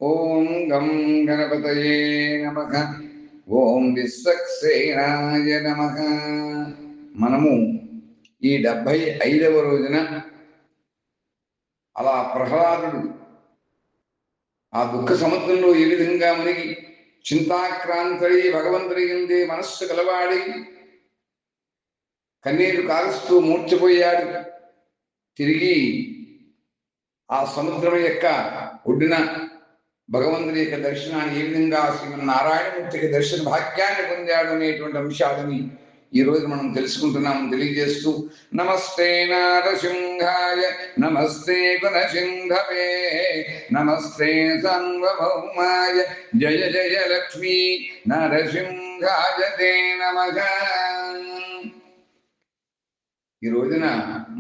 ఓం గం గణపతయే నమః. ఓం విశ్వక్సేనాయ నమః. మనము ఈ 75వ రోజున అలా ప్రహ్లాదుడు ఆ దుఃఖ సముద్రంలో ఏ విధంగా మునిగి చింతాక్రాంతై భగవంతుడి యందే మనస్సు కలవాడి కన్నీరు కారుస్తూ మూర్ఛపోయాడు. తిరిగి ఆ సముద్రం యొక్క ఒడ్డున భగవంతుడి యొక్క దర్శనాన్ని ఏ విధంగా శ్రీమన్నారాయణమూర్తికి దర్శన భాగ్యాన్ని పొందాడు అనేటువంటి అంశాలని ఈ రోజు మనం తెలుసుకుంటున్నాం. తెలియజేస్తూ నమస్తే నారసింహాయ నమస్తే గుణసింధవే నమస్తే సార్వభౌమాయ జయ జయ లక్ష్మీ నరసింహాయ తే నమః. ఈ రోజున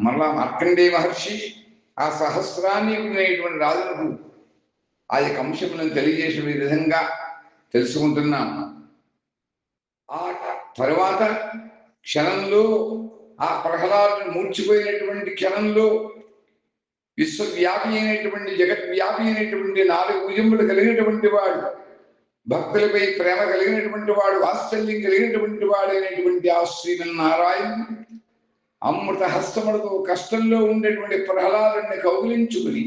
మరలా మార్కండేయ మహర్షి ఆ సహస్రాన్ని ఉన్నటువంటి రాజులకు ఆ యొక్క అంశములను తెలియజేసే విధంగా తెలుసుకుంటున్నాం. ఆ తరువాత క్షణంలో ఆ ప్రహ్లాదుని మూర్చిపోయినటువంటి క్షణంలో విశ్వవ్యాపి అయినటువంటి జగద్వ్యాపి అయినటువంటి 4 భుజములు కలిగినటువంటి వాడు, భక్తులపై ప్రేమ కలిగినటువంటి వాడు, వాత్సల్యం కలిగినటువంటి వాడు అయినటువంటి ఆ శ్రీమన్నారాయణుడు అమృత హస్తములతో కష్టంలో ఉండేటువంటి ప్రహ్లాదుని కౌగిలించుకుని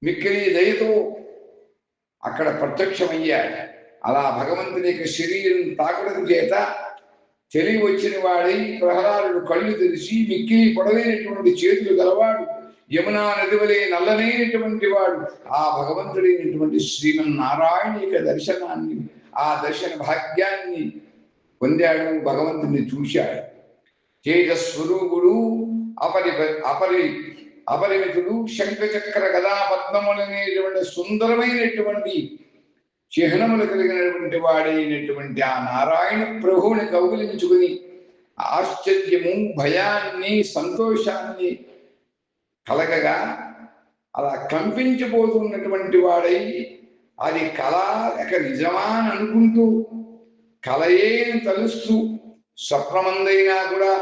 మిక్కిలి దయతో అక్కడ ప్రత్యక్షమయ్యాడు. అలా భగవంతుని యొక్క శరీరం తాకడం చేత తెలివి వచ్చిన వాడై ప్రహ్లాదుడు కళ్ళు తెరిచి మిక్కిలి పొడవైనటువంటి చేతులు గలవాడు, యమునా నది వలె నల్లనైనటువంటి వాడు ఆ భగవంతుడైనటువంటి శ్రీమన్నారాయణ యొక్క దర్శనాన్ని, ఆ దర్శన భాగ్యాన్ని పొందాడు. భగవంతుడిని చూశాడు. తేజస్వరూపుడు, అపరిమితుడు, శంఖచక్ర గదా పద్మములనేటువంటి సుందరమైనటువంటి చిహ్నములు కలిగినటువంటి వాడైనటువంటి ఆ నారాయణ ప్రభువుని కౌగిలించుకుని ఆశ్చర్యము, భయాన్ని, సంతోషాన్ని కలగగా అలా కంపించిపోతున్నటువంటి వాడై అది కళ లేక నిజమా అని అనుకుంటూ కలయే తలుస్తూ స్వప్నమందైనా కూడా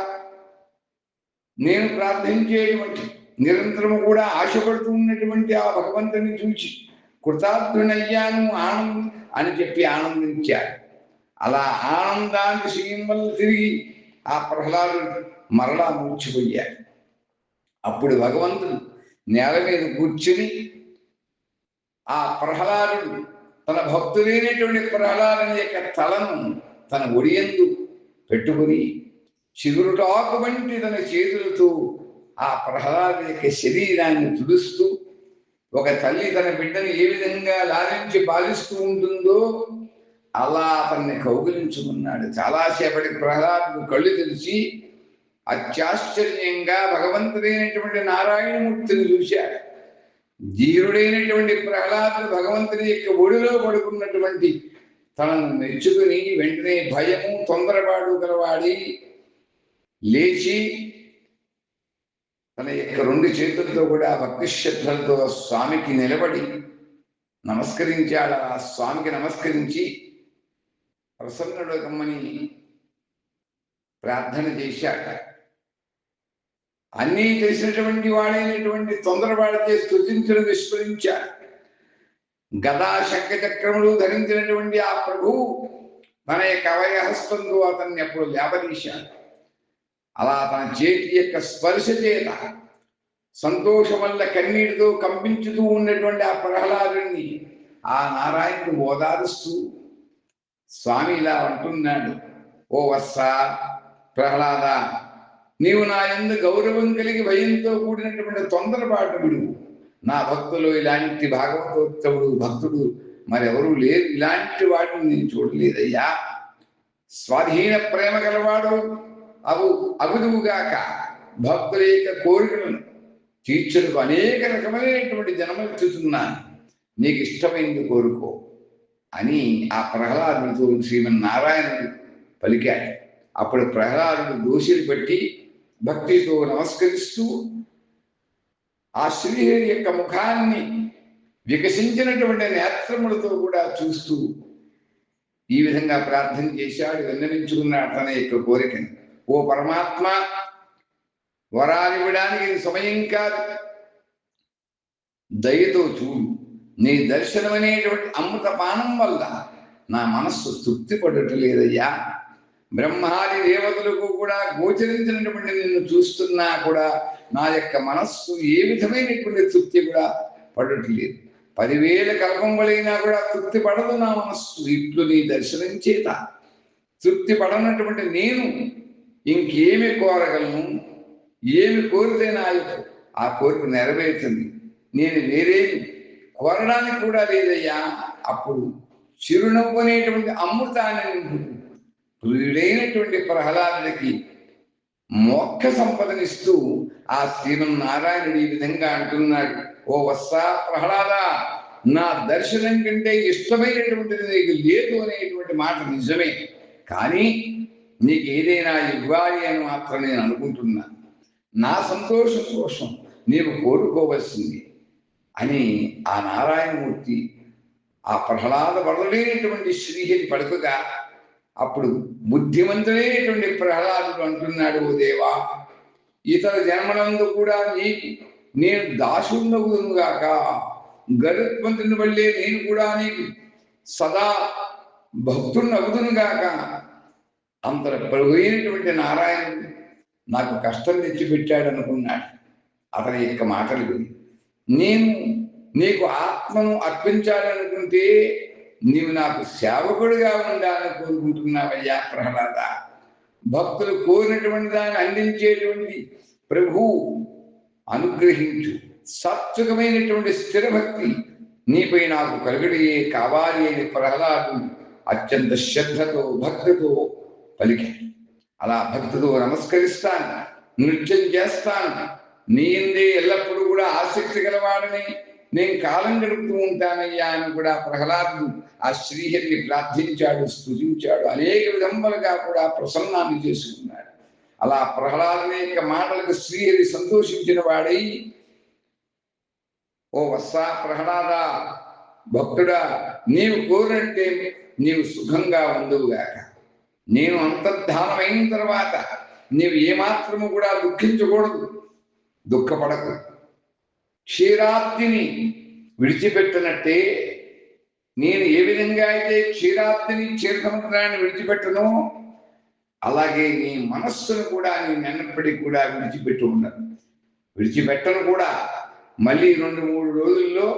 నేను ప్రార్థించేటువంటి నిరంతరము కూడా ఆశపడుతూ ఉన్నటువంటి ఆ భగవంతుని చూచి కృతార్థునయ్యాను ఆనందం అని చెప్పి ఆనందించాడు. అలా ఆనందాన్ని శ్రీయం వల్ల తిరిగి ఆ ప్రహ్లాదుడు మరలా మూర్చిపోయాడు. అప్పుడు భగవంతుడు నేల మీద కూర్చుని ఆ ప్రహ్లాదుడు తన భక్తులైనటువంటి ప్రహ్లాదుని యొక్క తలను తన ఒడియందు పెట్టుకుని చిగురుటాకు వంటి తన చేతులతో ఆ ప్రహ్లాదు యొక్క శరీరాన్ని తుడుస్తూ ఒక తల్లి తన బిడ్డను ఏ విధంగా లాలించి పాలిస్తూ ఉంటుందో అలా అతన్ని కౌగిలించుకున్నాడు. చాలాసేపటి ప్రహ్లాదుడు కళ్ళు తెరిచి అత్యాశ్చర్యంగా భగవంతుడైనటువంటి నారాయణమూర్తిని చూశాడు. ధీరుడైనటువంటి ప్రహ్లాదుడు భగవంతుని యొక్క ఒడిలో పడుకున్నటువంటి తనను మెచ్చుకుని వెంటనే భయము, తొందరపాటు గలవాడి లేచి తన యొక్క 2 చేతులతో కూడా భక్తి శ్రద్ధలతో స్వామికి నిలబడి నమస్కరించాడు. ఆ స్వామికి నమస్కరించి ప్రసన్నుడు కమ్మని ప్రార్థన చేశాడు. అన్నీ తెలిసినటువంటి వాడైనటువంటి తొందరపాడితే స్తుతించడం విస్మరించాడు. గదా శంఖ చక్రములు ధరించినటువంటి ఆ ప్రభువు తన యొక్క అవయహస్తంతో అతన్ని అప్పుడు లేపదీశాడు. అలా తన చేతి యొక్క స్పర్శ చేత సంతోషం వల్ల కన్నీటితో కంపించుతూ ఉన్నటువంటి ఆ ప్రహ్లాదుని ఆ నారాయణుడు ఓదారుస్తూ స్వామి ఇలా అంటున్నాడు, ఓ వత్స ప్రహ్లాద, నీవు నా యందు గౌరవం కలిగి భయంతో కూడినటువంటి తొందరపాటు విడువు. నా భక్తులు ఇలాంటి భాగవతోత్తముడు భక్తుడు మరెవరూ లేరు. ఇలాంటి వాటిని నేను చూడలేదయ్యా. స్వాధీన ప్రేమ గలవాడు అగుదువుగాక భక్తుల యొక్క కోరికలను తీర్చులకు అనేక రకమైనటువంటి జన్మలుతున్నాను, నీకు ఇష్టమైంది కోరుకో అని ఆ ప్రహ్లాదుడితో శ్రీమన్నారాయణుడు పలికాడు. అప్పుడు ప్రహ్లాదుడు దోషిని బట్టి భక్తితో నమస్కరిస్తూ ఆ శ్రీహరి యొక్క ముఖాన్ని వికసించినటువంటి నేత్రములతో కూడా చూస్తూ ఈ విధంగా ప్రార్థన చేశాడు, విన్నవించుకున్నాడు తన యొక్క కోరికని. ఓ పరమాత్మ, వరాలివ్వడానికి ఇది సమయం కాదు, దయతో చూడు, నీ దర్శనం అనేటువంటి అమృతపానం వల్ల నా మనస్సు తృప్తి పడటం లేదయ్యా. బ్రహ్మాది దేవతలకు కూడా గోచరించినటువంటి నిన్ను చూస్తున్నా కూడా నా యొక్క మనస్సు ఏ విధమైనటువంటి తృప్తి కూడా పడట్లేదు. 10,000 కల్పంబలైనా కూడా తృప్తి పడదు నా మనస్సు. ఇట్లు నీ దర్శనం చేత తృప్తి పడనటువంటి నేను ఇంకేమి కోరగలను? ఏమి కోరితే నా ఆ కోరిక నెరవేరుతుంది. నేను వేరేమి కోరడానికి కూడా లేదయ్యా. అప్పుడు చిరునవ్వు అనేటువంటి అమృతాన్ని ప్రియుడైనటువంటి ప్రహ్లాదుడికి మోక్ష సంపదనిస్తూ ఆ శ్రీమన్నారాయణుడు ఈ విధంగా అంటున్నాడు, ఓ వత్సా ప్రహ్లాద, నా దర్శనం కంటే ఇష్టమైనటువంటిది నీకు లేదు అనేటువంటి మాట నిజమే. కానీ నీకు ఏదైనా ఇవ్వాలి అని మాత్రం నేను అనుకుంటున్నాను. నా సంతోషం కోసం నీవు కోరుకోవలసింది అని ఆ నారాయణమూర్తి ఆ ప్రహ్లాద వరదైనటువంటి శ్రీహరి పలుకగా అప్పుడు బుద్ధిమంతుడైనటువంటి ప్రహ్లాదుడు అంటున్నాడు, ఓ దేవా, ఇతర జన్మలందు కూడా నీకు నేను దాసుండవుగాక, గరుత్మంతుని వల్లే నేను కూడా నీకు సదా భక్తున్నవుదునుగాక. అంతర ప్రభువైనటువంటి నారాయణుడు నాకు కష్టం తెచ్చిపెట్టాడు అనుకున్నాడు. అతని యొక్క మాటలు విని, నేను నీకు ఆత్మను అర్పించాలనుకుంటే నీవు నాకు సేవకుడిగా ఉండాలని కోరుకుంటున్నావయ్యా ప్రహ్లాద. భక్తులు కోరినటువంటి దాన్ని అందించేటువంటి ప్రభు అనుగ్రహించు. సాత్వికమైనటువంటి స్థిరభక్తి నీపై నాకు కలుగడియే కావాలి అని ప్రహ్లాదు అత్యంత శ్రద్ధతో భక్తితో పలికాడు. అలా భక్తితో నమస్కరిస్తాను, నృత్యం చేస్తాను, నీ ఎందే ఎల్లప్పుడూ కూడా ఆసక్తి గలవాడని నేను కాలం గడుపుతూ ఉంటానయ్యా అని కూడా ప్రహ్లాదుడు ఆ శ్రీహరిని ప్రార్థించాడు, స్తుతించాడు. అనేక విధములుగా కూడా ప్రసన్నాన్ని చేసుకున్నాడు. అలా ప్రహ్లాదుని యొక్క మాటలకు శ్రీహరి సంతోషించిన వాడై, ఓ వత్సా ప్రహ్లాద, భక్తుడా, నీవు కోరినట్టే నీవు సుఖంగా ఉండువుగాక. నేను అంతర్ధానమైన తర్వాత నీవు ఏమాత్రము కూడా దుఃఖించకూడదు, దుఃఖపడకు. క్షీరాబ్దిని విడిచిపెట్టినట్టే నేను ఏ విధంగా అయితే క్షీరాబ్దిని క్షీరసముద్రాన్ని విడిచిపెట్టనో అలాగే నీ మనస్సును కూడా నేను ఎన్నప్పటికీ కూడా విడిచిపెట్టి ఉండను, విడిచిపెట్టను కూడా. మళ్ళీ 2-3 రోజుల్లో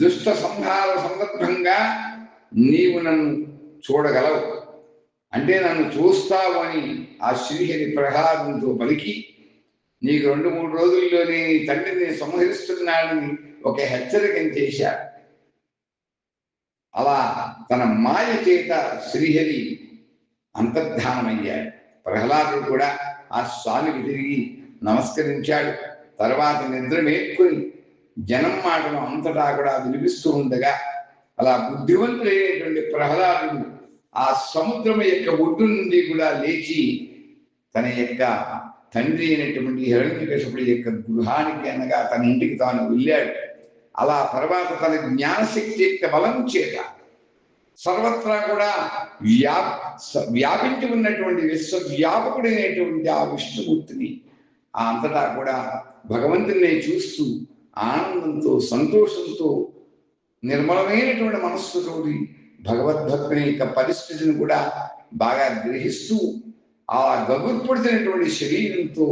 దుష్ట సంహార సందర్భంగా నీవు నన్ను చూడగలవు, అంటే నన్ను చూస్తావు అని ఆ శ్రీహరి ప్రహ్లాదునితో పలికి, నీకు 2-3 రోజుల్లోనే నీ తండ్రిని సంహరిస్తున్నాడని ఒక హెచ్చరికను చేశాడు. అలా తన మాయ చేత శ్రీహరి అంతర్ధానమయ్యాడు. ప్రహ్లాదుడు కూడా ఆ స్వామికి తిరిగి నమస్కరించాడు. తర్వాత నిద్ర మేల్కొని జనం మాటలు అంతటా కూడా వినిపిస్తూ ఉండగా అలా బుద్ధివంతుడైనటువంటి ప్రహ్లాదుడు ఆ సముద్రం యొక్క ఒడ్డు నుండి కూడా లేచి తన యొక్క తండ్రి అయినటువంటి హిరణ్యకశిపుడి యొక్క గృహానికి అనగా తన ఇంటికి తాను వెళ్ళాడు. అలా తర్వాత తన జ్ఞానశక్తి యొక్క బలం చేత సర్వత్రా కూడా వ్యాపించి ఉన్నటువంటి విశ్వవ్యాపకుడైనటువంటి ఆ విష్ణుమూర్తిని ఆ అంతటా కూడా భగవంతుని చూస్తూ ఆనందంతో సంతోషంతో నిర్మలమైనటువంటి మనస్సుతోటి భగవద్భక్తుని యొక్క పరిస్థితిని కూడా బాగా గ్రహిస్తూ ఆ గగుర్పడుతున్నటువంటి శరీరంతో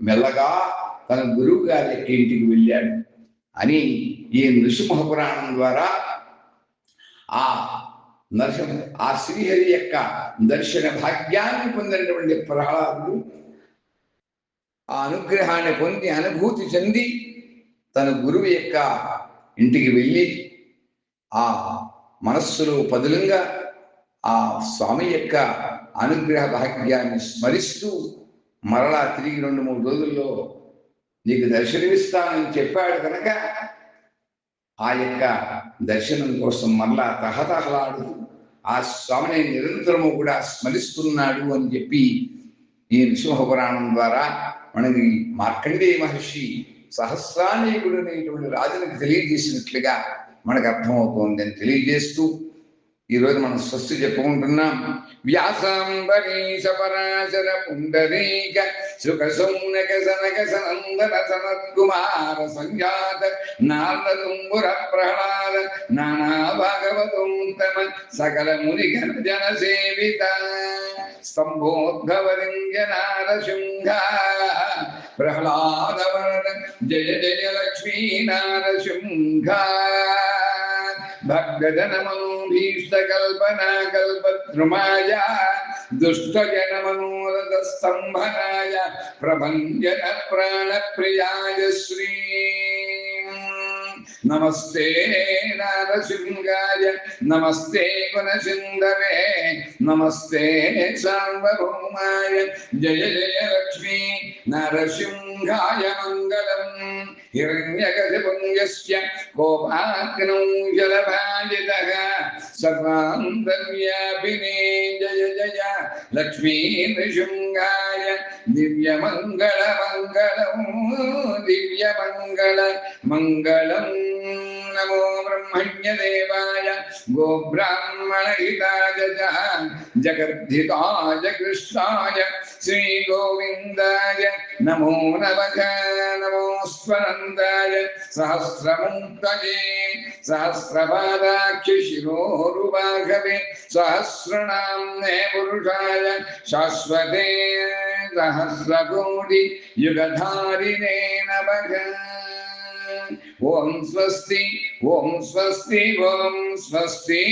మెల్లగా తన గురువు గారి యొక్క ఇంటికి వెళ్ళాడు అని ఈ నృసింహ పురాణం ద్వారా ఆ శ్రీహరి యొక్క దర్శన భాగ్యాన్ని పొందినటువంటి ప్రహ్లాదుడు ఆ అనుగ్రహాన్ని పొంది అనుభూతి చెంది తన గురువు యొక్క ఇంటికి వెళ్ళి ఆ మనస్సులో పదులంగా ఆ స్వామి యొక్క అనుగ్రహ భాగ్యాన్ని స్మరిస్తూ మరలా తిరిగి 2-3 రోజుల్లో నీకు దర్శనమిస్తానని చెప్పాడు కనుక ఆ యొక్క దర్శనం కోసం మరలా తహతహలాడుతూ ఆ స్వామిని నిరంతరము కూడా స్మరిస్తున్నాడు అని చెప్పి ఈ నృసింహ పురాణం ద్వారా మనకి మార్కండేయ మహర్షి సహస్రానేకుడు అనేటువంటి రాజునికి తెలియజేసినట్లుగా మనకు అర్థమవుతోందని తెలియజేస్తూ ఈరోజు మనం స్వస్తి చెప్పుకుంటున్నాం. వ్యాసాంబరీష పరాశర పుండరీక సుఖ సౌనక సనక సనందన సనత్కుమార సంజాత నారదుంబుర ప్రహ్లాద నానా భాగవతోత్తమ సకల ముని గణ జన సేవిత స్తంభోద్భవలింగనార శృంగ ప్రహ్లాద వరద జయ జయ లక్ష్మీ నారశృంగ భక్తజనమనోభీష్ట కల్పనా కల్పద్రుమాయ దుష్టజనమనోరథ స్తంభనాయ ప్రభంజన ప్రాణప్రియాయ శ్రీ నమస్తే నారసింహాయ నమస్తే గుణసింధవే నమస్తే సార్వభౌమాయ జయ జయ లక్ష్మీ నరసింహాయ మంగళం. హిరణ్యకశిపుంగస్య కోపాగ్నౌ జలభాజితః సర్వాంతర్వ్యాపినే జయ జయ లక్ష్మీ నృసింహాయ దివ్యమంగళ మంగళం దివ్యమంగళ మంగళం. నమో బ్రహ్మణ్యదేవాయ గోబ్రాహ్మణహితాయ జగద్ధితాయ కృష్ణాయ శ్రీగోవిందాయ నమో నమః. నమోస్వనందాయ సహస్రముక్తయే సహస్రపాదాక్షి శిరోరుబాఘవే సహస్రనామ్నే పురుషాయ శాశ్వతే సహస్రకోటి యుగధారిణే నమః. ఓం స్వస్తి ఓం స్వస్తి ఓం స్వస్తి.